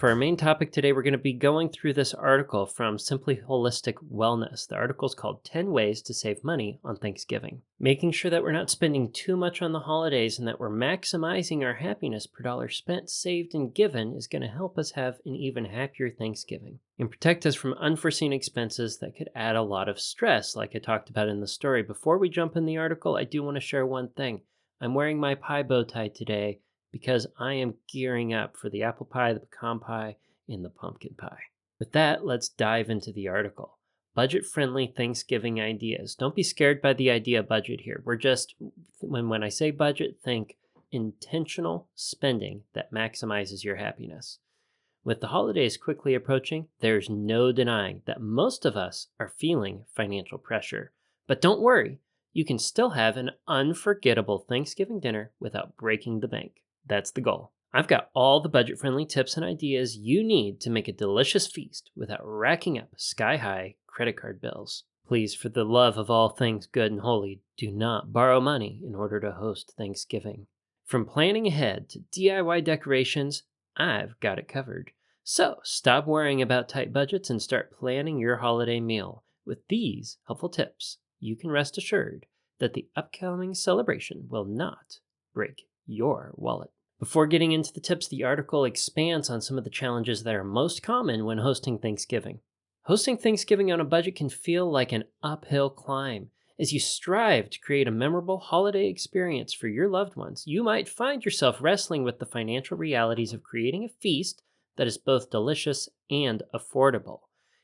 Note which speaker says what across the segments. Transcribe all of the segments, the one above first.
Speaker 1: For our main topic today, we're going to be going through this article from Simply Holistic Wellness. The article is called 10 Ways to Save Money on Thanksgiving. Making sure that we're not spending too much on the holidays and that we're maximizing our happiness per dollar spent, saved, and given is going to help us have an even happier Thanksgiving and protect us from unforeseen expenses that could add a lot of stress, like I talked about in the story. Before we jump in the article, I do want to share one thing. I'm wearing my pie bow tie today because I am gearing up for the apple pie, the pecan pie, and the pumpkin pie. With that, let's dive into the article. Budget-friendly Thanksgiving ideas. Don't be scared by the idea of budget here. When I say budget, think intentional spending that maximizes your happiness. With the holidays quickly approaching, there's no denying that most of us are feeling financial pressure. But don't worry, you can still have an unforgettable Thanksgiving dinner without breaking the bank. That's the goal. I've got all the budget-friendly tips and ideas you need to make a delicious feast without racking up sky-high credit card bills. Please, for the love of all things good and holy, do not borrow money in order to host Thanksgiving. From planning ahead to DIY decorations, I've got it covered. So stop worrying about tight budgets and start planning your holiday meal. With these helpful tips, you can rest assured that the upcoming celebration will not break your wallet. Before getting into the tips, the article expands on some of the challenges that are most common when hosting Thanksgiving. Hosting Thanksgiving on a budget can feel like an uphill climb. As you strive to create a memorable holiday experience for your loved ones, you might find yourself wrestling with the financial realities of creating a feast that is both delicious and affordable.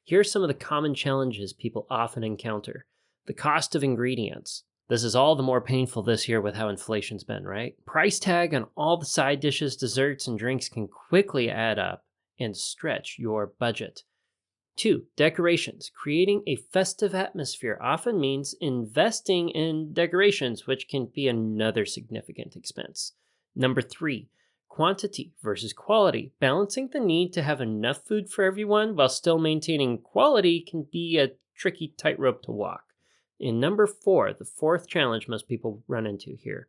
Speaker 1: Here are some of the common challenges people often encounter. The cost of ingredients. This is all the more painful this year with how inflation's been, right? Price tag on all the side dishes, desserts, and drinks can quickly add up and stretch your budget. 2. Decorations. Creating a festive atmosphere often means investing in decorations, which can be another significant expense. Number 3. Quantity versus quality. Balancing the need to have enough food for everyone while still maintaining quality can be a tricky tightrope to walk. And number 4, the fourth challenge most people run into here,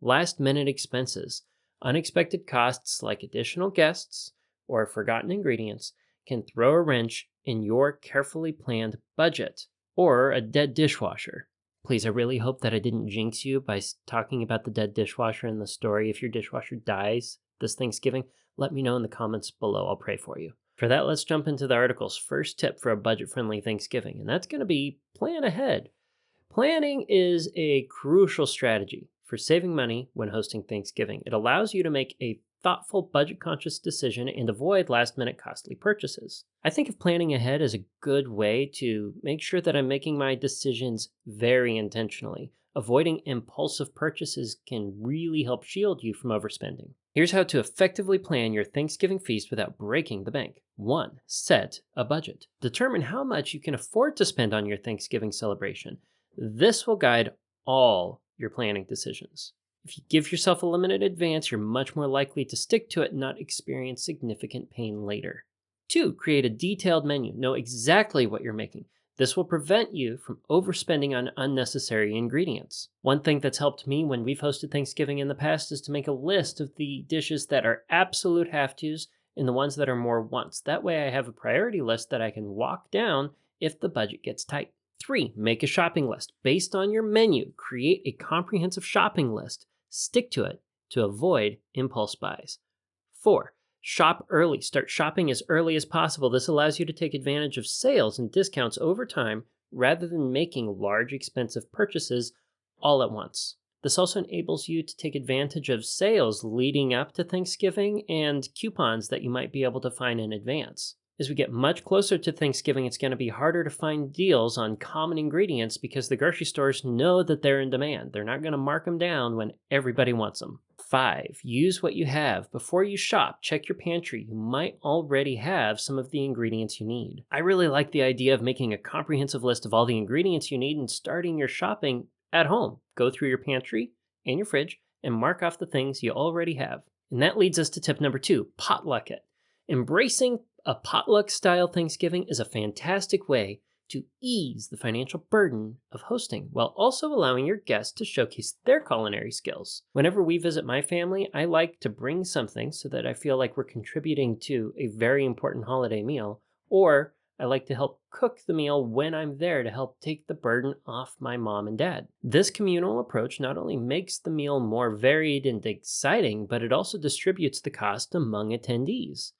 Speaker 1: last-minute expenses. Unexpected costs like additional guests or forgotten ingredients can throw a wrench in your carefully planned budget or a dead dishwasher. Please, I really hope that I didn't jinx you by talking about the dead dishwasher in the story. If your dishwasher dies this Thanksgiving, let me know in the comments below. I'll pray for you. For that, let's jump into the article's first tip for a budget-friendly Thanksgiving, and that's going to be plan ahead. Planning is a crucial strategy for saving money when hosting Thanksgiving. It allows you to make a thoughtful, budget-conscious decision and avoid last-minute costly purchases. I think of planning ahead as a good way to make sure that I'm making my decisions very intentionally. Avoiding impulsive purchases can really help shield you from overspending. Here's how to effectively plan your Thanksgiving feast without breaking the bank. 1. Set a budget. Determine how much you can afford to spend on your Thanksgiving celebration. This will guide all your planning decisions. If you give yourself a limited advance, you're much more likely to stick to it and not experience significant pain later. 2. Create a detailed menu. Know exactly what you're making. This will prevent you from overspending on unnecessary ingredients. One thing that's helped me when we've hosted Thanksgiving in the past is to make a list of the dishes that are absolute have-tos and the ones that are more wants. That way I have a priority list that I can walk down if the budget gets tight. 3. Make a shopping list. Based on your menu, create a comprehensive shopping list. Stick to it to avoid impulse buys. 4. Shop early. Start shopping as early as possible. This allows you to take advantage of sales and discounts over time rather than making large, expensive purchases all at once. This also enables you to take advantage of sales leading up to Thanksgiving and coupons that you might be able to find in advance. As we get much closer to Thanksgiving, it's going to be harder to find deals on common ingredients because the grocery stores know that they're in demand. They're not going to mark them down when everybody wants them. 5. Use what you have. Before you shop, check your pantry. You might already have some of the ingredients you need. I really like the idea of making a comprehensive list of all the ingredients you need and starting your shopping at home. Go through your pantry and your fridge and mark off the things you already have. And that leads us to tip number 2, potluck it. Embracing a potluck-style Thanksgiving is a fantastic way to ease the financial burden of hosting while also allowing your guests to showcase their culinary skills. Whenever we visit my family, I like to bring something so that I feel like we're contributing to a very important holiday meal, or I like to help cook the meal when I'm there to help take the burden off my mom and dad. This communal approach not only makes the meal more varied and exciting, but it also distributes the cost among attendees.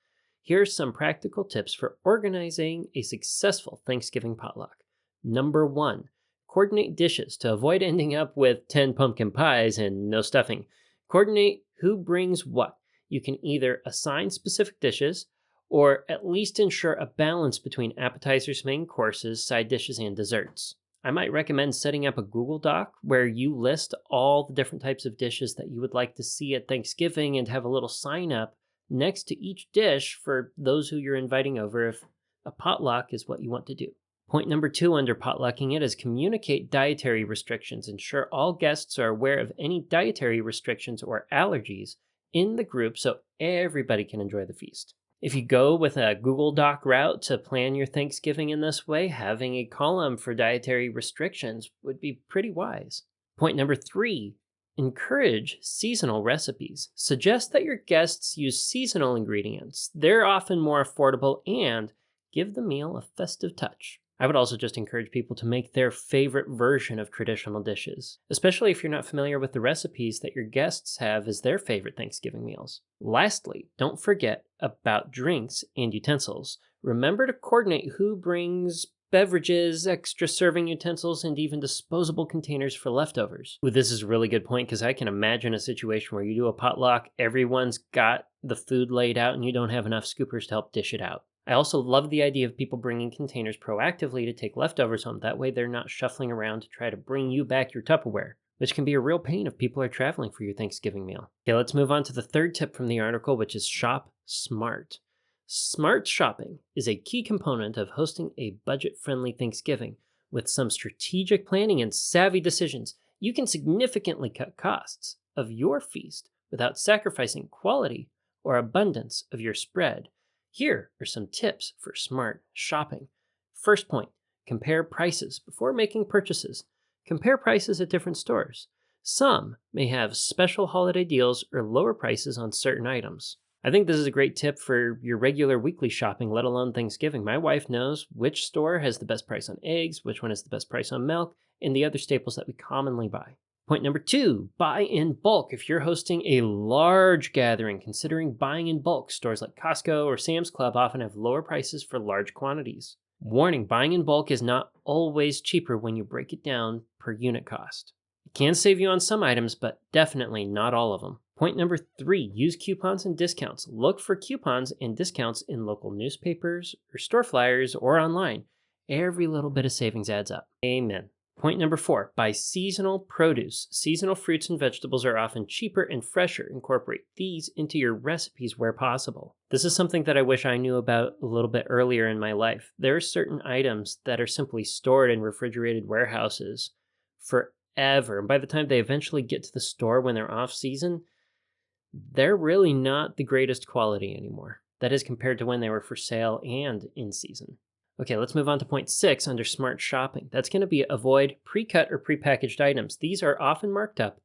Speaker 1: Here's some practical tips for organizing a successful Thanksgiving potluck. Number 1, coordinate dishes to avoid ending up with 10 pumpkin pies and no stuffing. Coordinate who brings what. You can either assign specific dishes, or at least ensure a balance between appetizers, main courses, side dishes, and desserts. I might recommend setting up a Google Doc where you list all the different types of dishes that you would like to see at Thanksgiving and have a little sign up next to each dish for those who you're inviting over if a potluck is what you want to do. Point number 2 under potlucking it is communicate dietary restrictions. Ensure all guests are aware of any dietary restrictions or allergies in the group so everybody can enjoy the feast. If you go with a Google Doc route to plan your Thanksgiving in this way, having a column for dietary restrictions would be pretty wise. Point number 3, encourage seasonal recipes. Suggest that your guests use seasonal ingredients. They're often more affordable and give the meal a festive touch. I would also just encourage people to make their favorite version of traditional dishes, especially if you're not familiar with the recipes that your guests have as their favorite Thanksgiving meals. Lastly, don't forget about drinks and utensils. Remember to coordinate who brings beverages, extra serving utensils, and even disposable containers for leftovers. Ooh, this is a really good point because I can imagine a situation where you do a potluck, everyone's got the food laid out, and you don't have enough scoopers to help dish it out. I also love the idea of people bringing containers proactively to take leftovers home. That way they're not shuffling around to try to bring you back your Tupperware, which can be a real pain if people are traveling for your Thanksgiving meal. Okay, let's move on to the third tip from the article, which is shop smart. Smart shopping is a key component of hosting a budget-friendly Thanksgiving. With some strategic planning and savvy decisions, you can significantly cut costs of your feast without sacrificing quality or abundance of your spread. Here are some tips for smart shopping. First point, compare prices before making purchases. Compare prices at different stores. Some may have special holiday deals or lower prices on certain items. I think this is a great tip for your regular weekly shopping, let alone Thanksgiving. My wife knows which store has the best price on eggs, which one has the best price on milk, and the other staples that we commonly buy. Point number 2, buy in bulk. If you're hosting a large gathering, considering buying in bulk, stores like Costco or Sam's Club often have lower prices for large quantities. Warning, buying in bulk is not always cheaper when you break it down per unit cost. It can save you on some items, but definitely not all of them. Point number 3, use coupons and discounts. Look for coupons and discounts in local newspapers or store flyers or online. Every little bit of savings adds up. Amen. Point number 4, buy seasonal produce. Seasonal fruits and vegetables are often cheaper and fresher. Incorporate these into your recipes where possible. This is something that I wish I knew about a little bit earlier in my life. There are certain items that are simply stored in refrigerated warehouses forever. And by the time they eventually get to the store when they're off season, they're really not the greatest quality anymore. That is compared to when they were for sale and in season. Okay, let's move on to point 6 under smart shopping. That's going to be avoid pre-cut or pre-packaged items. These are often marked up.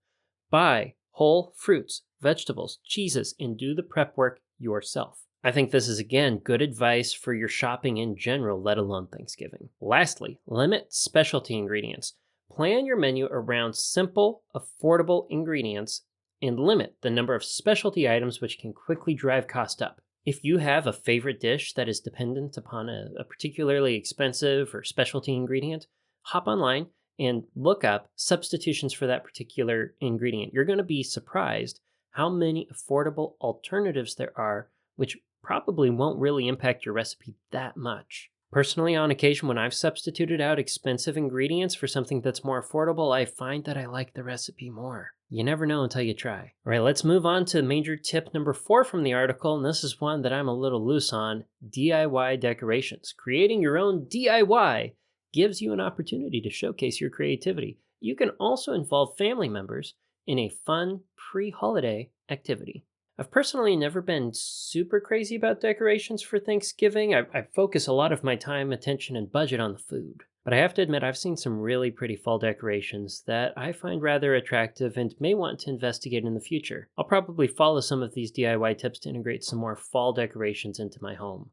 Speaker 1: Buy whole fruits, vegetables, cheeses, and do the prep work yourself. I think this is, again, good advice for your shopping in general, let alone Thanksgiving. Lastly, limit specialty ingredients. Plan your menu around simple, affordable ingredients and limit the number of specialty items which can quickly drive cost up. If you have a favorite dish that is dependent upon a particularly expensive or specialty ingredient, hop online and look up substitutions for that particular ingredient. You're going to be surprised how many affordable alternatives there are, which probably won't really impact your recipe that much. Personally, on occasion, when I've substituted out expensive ingredients for something that's more affordable, I find that I like the recipe more. You never know until you try. All right, let's move on to major tip number 4 from the article, and this is one that I'm a little loose on: DIY decorations. Creating your own DIY gives you an opportunity to showcase your creativity. You can also involve family members in a fun pre-holiday activity. I've personally never been super crazy about decorations for Thanksgiving. I focus a lot of my time, attention, and budget on the food. But I have to admit, I've seen some really pretty fall decorations that I find rather attractive and may want to investigate in the future. I'll probably follow some of these DIY tips to integrate some more fall decorations into my home.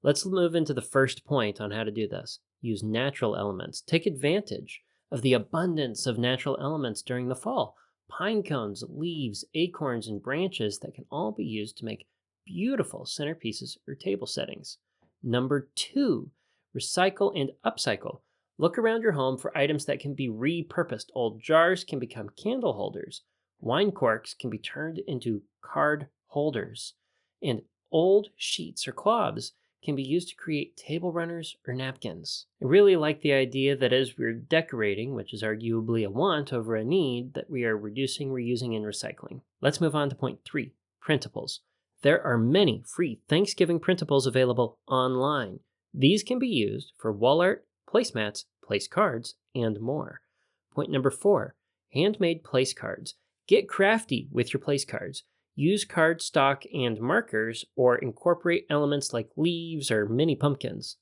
Speaker 1: Let's move into the first point on how to do this. Use natural elements. Take advantage of the abundance of natural elements during the fall. Pine cones, leaves, acorns, and branches that can all be used to make beautiful centerpieces or table settings. Number 2, recycle and upcycle. Look around your home for items that can be repurposed. Old jars can become candle holders. Wine corks can be turned into card holders. And old sheets or cloths can be used to create table runners or napkins. I really like the idea that as we're decorating, which is arguably a want over a need, that we are reducing, reusing, and recycling. Let's move on to point 3, printables. There are many free Thanksgiving printables available online. These can be used for wall art, placemats, place cards, and more. Point number 4, handmade place cards. Get crafty with your place cards. Use cardstock and markers or incorporate elements like leaves or mini pumpkins.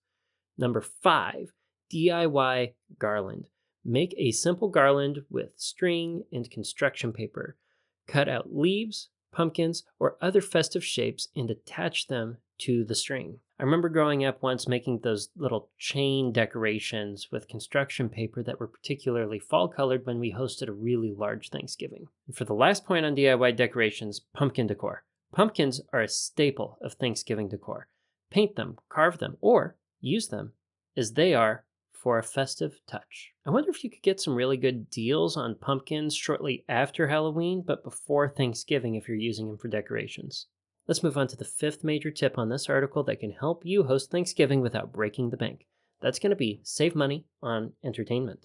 Speaker 1: Number 5, DIY garland. Make a simple garland with string and construction paper. Cut out leaves, pumpkins, or other festive shapes and attach them to the string. I remember growing up once making those little chain decorations with construction paper that were particularly fall colored when we hosted a really large Thanksgiving. And for the last point on DIY decorations, pumpkin decor. Pumpkins are a staple of Thanksgiving decor. Paint them, carve them, or use them as they are for a festive touch. I wonder if you could get some really good deals on pumpkins shortly after Halloween, but before Thanksgiving if you're using them for decorations. Let's move on to the 5th major tip on this article that can help you host Thanksgiving without breaking the bank. That's going to be save money on entertainment.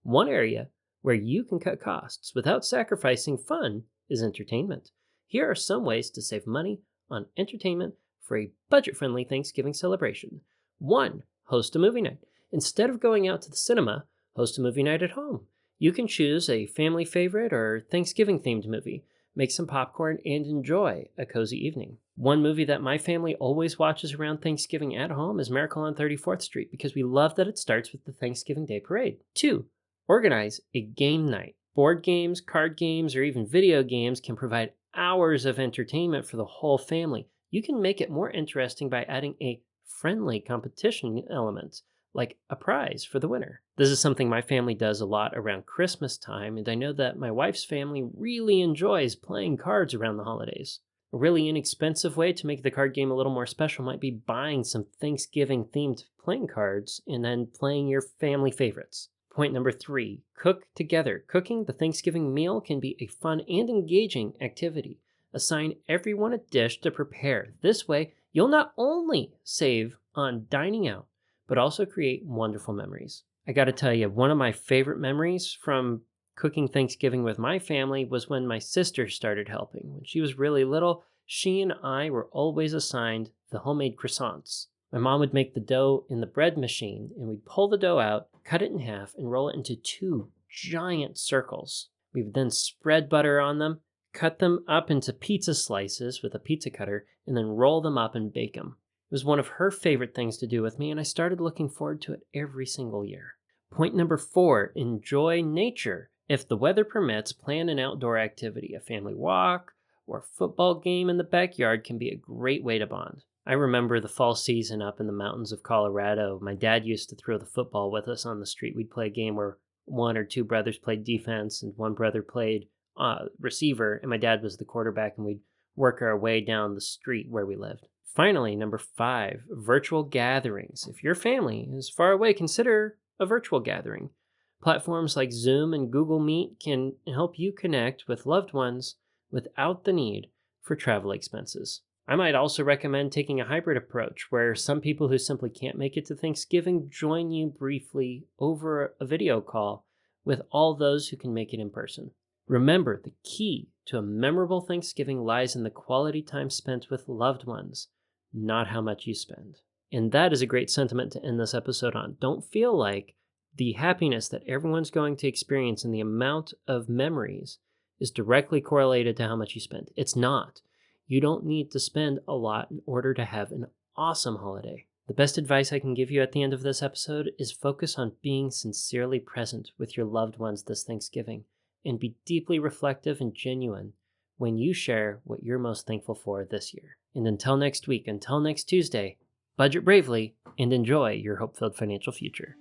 Speaker 1: One area where you can cut costs without sacrificing fun is entertainment. Here are some ways to save money on entertainment for a budget-friendly Thanksgiving celebration. 1, host a movie night. Instead of going out to the cinema, host a movie night at home. You can choose a family favorite or Thanksgiving-themed movie. Make some popcorn, and enjoy a cozy evening. One movie that my family always watches around Thanksgiving at home is Miracle on 34th Street because we love that it starts with the Thanksgiving Day Parade. 2, organize a game night. Board games, card games, or even video games can provide hours of entertainment for the whole family. You can make it more interesting by adding a friendly competition element, like a prize for the winner. This is something my family does a lot around Christmas time, and I know that my wife's family really enjoys playing cards around the holidays. A really inexpensive way to make the card game a little more special might be buying some Thanksgiving-themed playing cards and then playing your family favorites. Point number 3, cook together. Cooking the Thanksgiving meal can be a fun and engaging activity. Assign everyone a dish to prepare. This way, you'll not only save on dining out, but also create wonderful memories. I gotta tell you, one of my favorite memories from cooking Thanksgiving with my family was when my sister started helping. When she was really little, she and I were always assigned the homemade croissants. My mom would make the dough in the bread machine, and we'd pull the dough out, cut it in half, and roll it into 2 giant circles. We would then spread butter on them, cut them up into pizza slices with a pizza cutter, and then roll them up and bake them. It was one of her favorite things to do with me, and I started looking forward to it every single year. Point number 4, enjoy nature. If the weather permits, plan an outdoor activity. A family walk or a football game in the backyard can be a great way to bond. I remember the fall season up in the mountains of Colorado. My dad used to throw the football with us on the street. We'd play a game where 1 or 2 brothers played defense and 1 brother played receiver, and my dad was the quarterback, and we'd work our way down the street where we lived. Finally, number 5, virtual gatherings. If your family is far away, consider a virtual gathering. Platforms like Zoom and Google Meet can help you connect with loved ones without the need for travel expenses. I might also recommend taking a hybrid approach where some people who simply can't make it to Thanksgiving join you briefly over a video call with all those who can make it in person. Remember, the key to a memorable Thanksgiving lies in the quality time spent with loved ones, not how much you spend. And that is a great sentiment to end this episode on. Don't feel like the happiness that everyone's going to experience and the amount of memories is directly correlated to how much you spend. It's not. You don't need to spend a lot in order to have an awesome holiday. The best advice I can give you at the end of this episode is focus on being sincerely present with your loved ones this Thanksgiving, and be deeply reflective and genuine when you share what you're most thankful for this year. And until next week, until next Tuesday, budget bravely and enjoy your hope-filled financial future.